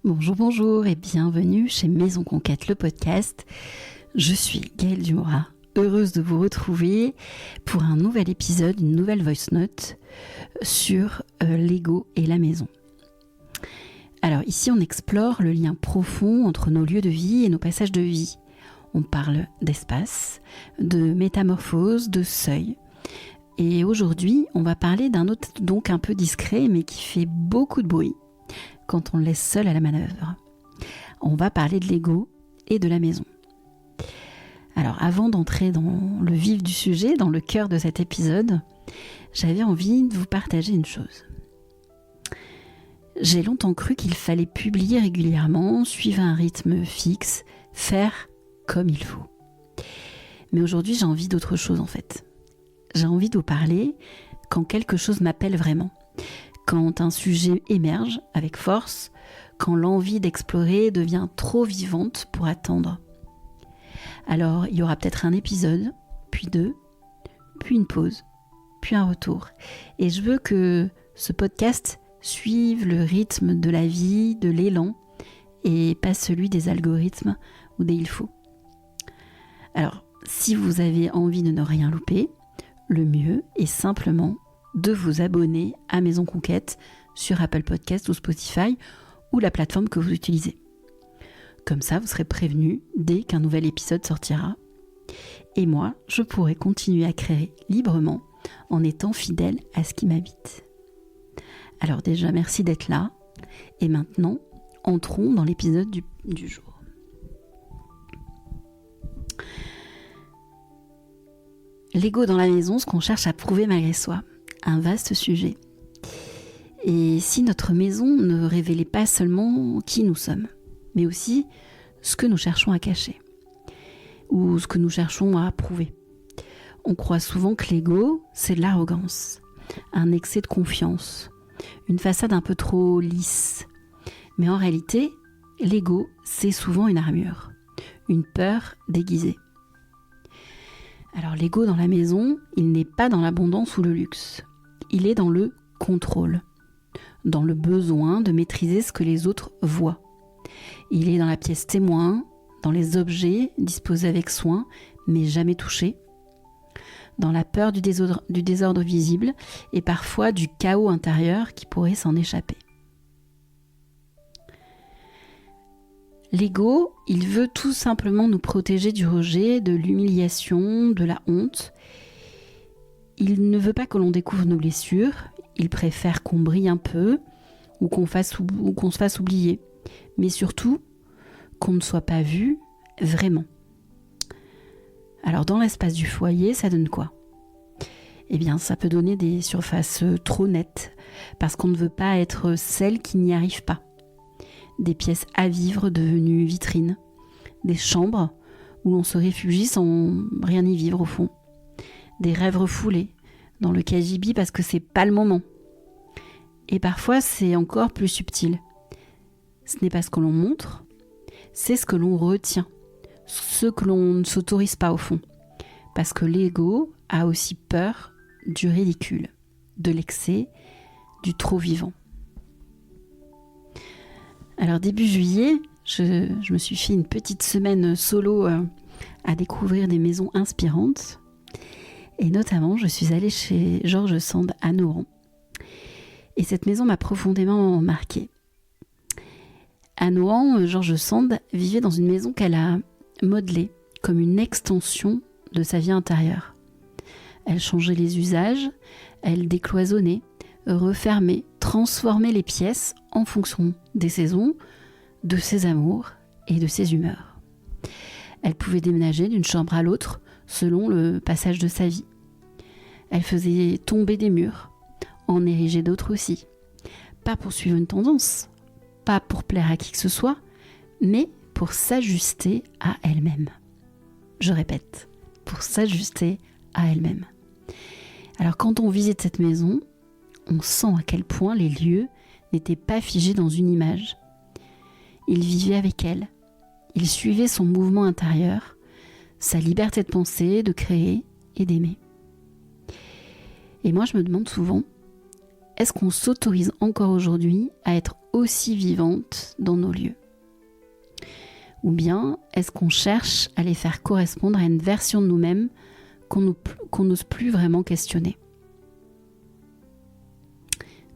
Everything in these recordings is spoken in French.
Bonjour et bienvenue chez Maison Conquête, le podcast. Je suis Gaëlle Dumora, heureuse de vous retrouver pour un nouvel épisode, une nouvelle voice note sur l'ego et la maison. Alors ici on explore le lien profond entre nos lieux de vie et nos passages de vie. On parle d'espace, de métamorphose, de seuil. Et aujourd'hui on va parler d'un autre donc un peu discret mais qui fait beaucoup de bruit quand on le laisse seul à la manœuvre. On va parler de l'ego et de la maison. Alors avant d'entrer dans le vif du sujet, dans le cœur de cet épisode, j'avais envie de vous partager une chose. J'ai longtemps cru qu'il fallait publier régulièrement, suivre un rythme fixe, faire comme il faut. Mais aujourd'hui j'ai envie d'autre chose en fait. J'ai envie de vous parler quand quelque chose m'appelle vraiment. Quand un sujet émerge avec force, quand l'envie d'explorer devient trop vivante pour attendre. Alors, il y aura peut-être un épisode, puis deux, puis une pause, puis un retour. Et je veux que ce podcast suive le rythme de la vie, de l'élan, et pas celui des algorithmes ou des il faut. Alors, si vous avez envie de ne rien louper, le mieux est simplement de vous abonner à Maison Conquête sur Apple Podcast ou Spotify ou la plateforme que vous utilisez. Comme ça, vous serez prévenu dès qu'un nouvel épisode sortira. Et moi, je pourrai continuer à créer librement en étant fidèle à ce qui m'habite. Alors déjà, merci d'être là. Et maintenant, entrons dans l'épisode du jour. L'ego dans la maison, ce qu'on cherche à prouver malgré soi. Un vaste sujet. Et si notre maison ne révélait pas seulement qui nous sommes, mais aussi ce que nous cherchons à cacher, ou ce que nous cherchons à prouver. On croit souvent que l'ego, c'est de l'arrogance, un excès de confiance, une façade un peu trop lisse. Mais en réalité, l'ego, c'est souvent une armure, une peur déguisée. Alors l'ego dans la maison, il n'est pas dans l'abondance ou le luxe. Il est dans le contrôle, dans le besoin de maîtriser ce que les autres voient. Il est dans la pièce témoin, dans les objets disposés avec soin, mais jamais touchés, dans la peur du désordre visible et parfois du chaos intérieur qui pourrait s'en échapper. L'ego, il veut tout simplement nous protéger du rejet, de l'humiliation, de la honte. Il ne veut pas que l'on découvre nos blessures, il préfère qu'on brille un peu ou qu'on se fasse oublier, mais surtout qu'on ne soit pas vu vraiment. Alors dans l'espace du foyer, ça donne quoi ? Eh bien ça peut donner des surfaces trop nettes, parce qu'on ne veut pas être celle qui n'y arrive pas. Des pièces à vivre devenues vitrines, des chambres où l'on se réfugie sans rien y vivre au fond. Des rêves refoulés dans le cagibi parce que c'est pas le moment. Et parfois c'est encore plus subtil. Ce n'est pas ce que l'on montre, c'est ce que l'on retient, ce que l'on ne s'autorise pas au fond. Parce que l'ego a aussi peur du ridicule, de l'excès, du trop vivant. Alors début juillet, je me suis fait une petite semaine solo à découvrir des maisons inspirantes. Et notamment, je suis allée chez George Sand à Nohant. Et cette maison m'a profondément marquée. À Nohant, George Sand vivait dans une maison qu'elle a modelée comme une extension de sa vie intérieure. Elle changeait les usages, elle décloisonnait, refermait, transformait les pièces en fonction des saisons, de ses amours et de ses humeurs. Elle pouvait déménager d'une chambre à l'autre selon le passage de sa vie. Elle faisait tomber des murs, en ériger d'autres aussi. Pas pour suivre une tendance, pas pour plaire à qui que ce soit, mais pour s'ajuster à elle-même. Je répète, pour s'ajuster à elle-même. Alors quand on visite cette maison, on sent à quel point les lieux n'étaient pas figés dans une image. Il vivait avec elle, il suivait son mouvement intérieur, sa liberté de penser, de créer et d'aimer. Et moi je me demande souvent, est-ce qu'on s'autorise encore aujourd'hui à être aussi vivante dans nos lieux ? Ou bien est-ce qu'on cherche à les faire correspondre à une version de nous-mêmes qu'on n'ose plus vraiment questionner ?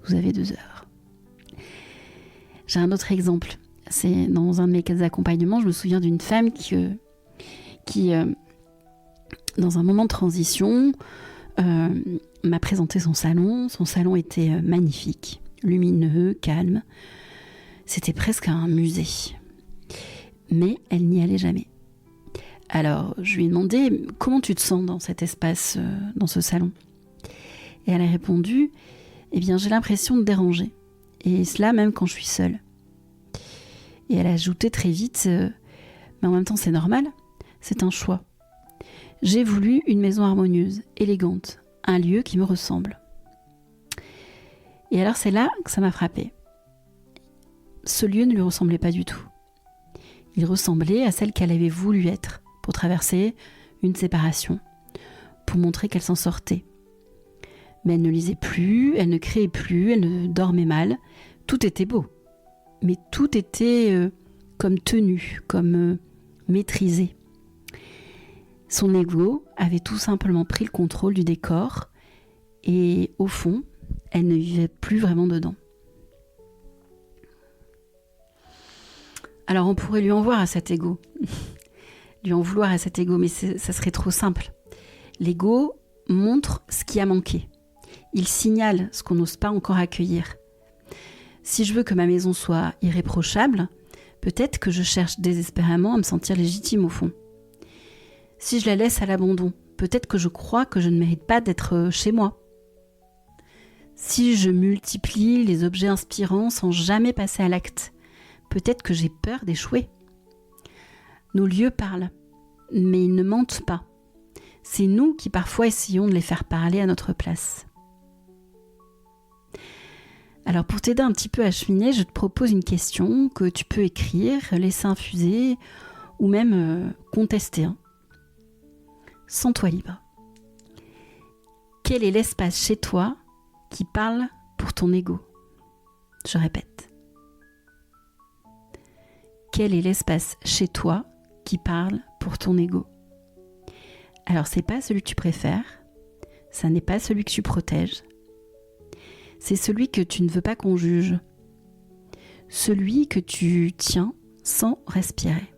Vous avez 2 heures. J'ai un autre exemple. C'est dans un de mes accompagnements, je me souviens d'une femme qui dans un moment de transition, m'a présenté son salon. Son salon était magnifique, lumineux, calme. C'était presque un musée. Mais elle n'y allait jamais. Alors, je lui ai demandé « Comment tu te sens dans cet espace, dans ce salon ?» Et elle a répondu « Eh bien, j'ai l'impression de déranger. Et cela même quand je suis seule. » Et elle a ajouté très vite « Mais en même temps, c'est normal. C'est un choix. J'ai voulu une maison harmonieuse, élégante, un lieu qui me ressemble. » Et alors, c'est là que ça m'a frappée. Ce lieu ne lui ressemblait pas du tout. Il ressemblait à celle qu'elle avait voulu être pour traverser une séparation, pour montrer qu'elle s'en sortait. Mais elle ne lisait plus, elle ne créait plus, elle ne dormait mal. Tout était beau, mais tout était comme tenu, comme maîtrisé. Son ego avait tout simplement pris le contrôle du décor et au fond, elle ne vivait plus vraiment dedans. Alors on pourrait lui en vouloir à cet ego, lui en vouloir à cet ego, mais ça serait trop simple. L'ego montre ce qui a manqué. Il signale ce qu'on n'ose pas encore accueillir. Si je veux que ma maison soit irréprochable, peut-être que je cherche désespérément à me sentir légitime au fond. Si je la laisse à l'abandon, peut-être que je crois que je ne mérite pas d'être chez moi. Si je multiplie les objets inspirants sans jamais passer à l'acte, peut-être que j'ai peur d'échouer. Nos lieux parlent, mais ils ne mentent pas. C'est nous qui parfois essayons de les faire parler à notre place. Alors pour t'aider un petit peu à cheminer, je te propose une question que tu peux écrire, laisser infuser ou même contester. Sens-toi libre. Quel est l'espace chez toi qui parle pour ton ego ? Je répète. Quel est l'espace chez toi qui parle pour ton ego ? Alors, c'est pas celui que tu préfères, ça n'est pas celui que tu protèges, c'est celui que tu ne veux pas qu'on juge, celui que tu tiens sans respirer.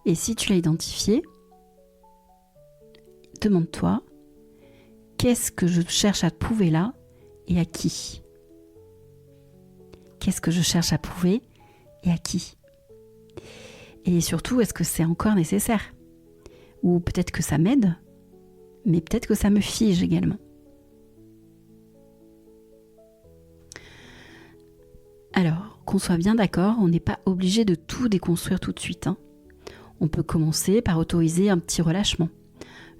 Et si tu l'as identifié, demande-toi, qu'est-ce que je cherche à prouver là et à qui ? Qu'est-ce que je cherche à prouver et à qui ? Et surtout, est-ce que c'est encore nécessaire ? Ou peut-être que ça m'aide, mais peut-être que ça me fige également. Alors, qu'on soit bien d'accord, on n'est pas obligé de tout déconstruire tout de suite. On peut commencer par autoriser un petit relâchement,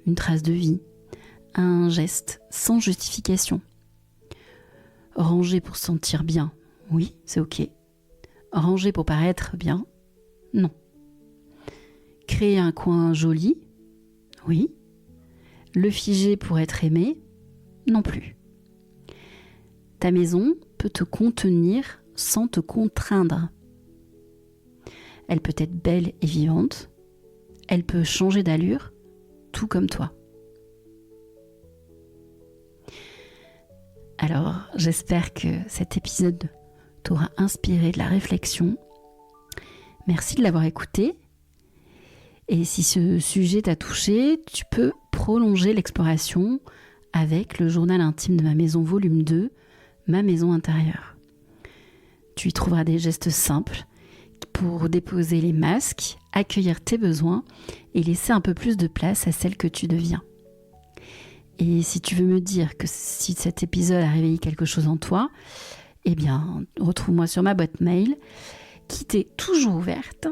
une trace de vie, un geste sans justification. Ranger pour se sentir bien, oui, c'est ok. Ranger pour paraître bien, non. Créer un coin joli, oui. Le figer pour être aimé, non plus. Ta maison peut te contenir sans te contraindre. Elle peut être belle et vivante. Elle peut changer d'allure, tout comme toi. Alors, j'espère que cet épisode t'aura inspiré de la réflexion. Merci de l'avoir écouté. Et si ce sujet t'a touché, tu peux prolonger l'exploration avec le journal intime de ma maison volume 2, ma maison intérieure. Tu y trouveras des gestes simples pour déposer les masques, accueillir tes besoins et laisser un peu plus de place à celle que tu deviens. Et si tu veux me dire que si cet épisode a réveillé quelque chose en toi, eh bien, retrouve-moi sur ma boîte mail qui t'est toujours ouverte.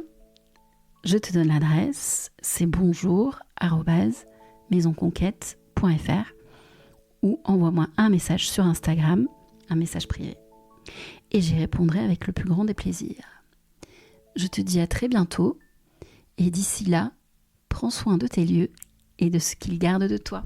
Je te donne l'adresse, c'est bonjour@maisonconquête.fr ou envoie-moi un message sur Instagram, un message privé. Et j'y répondrai avec le plus grand des plaisirs. Je te dis à très bientôt et d'ici là, prends soin de tes lieux et de ce qu'ils gardent de toi.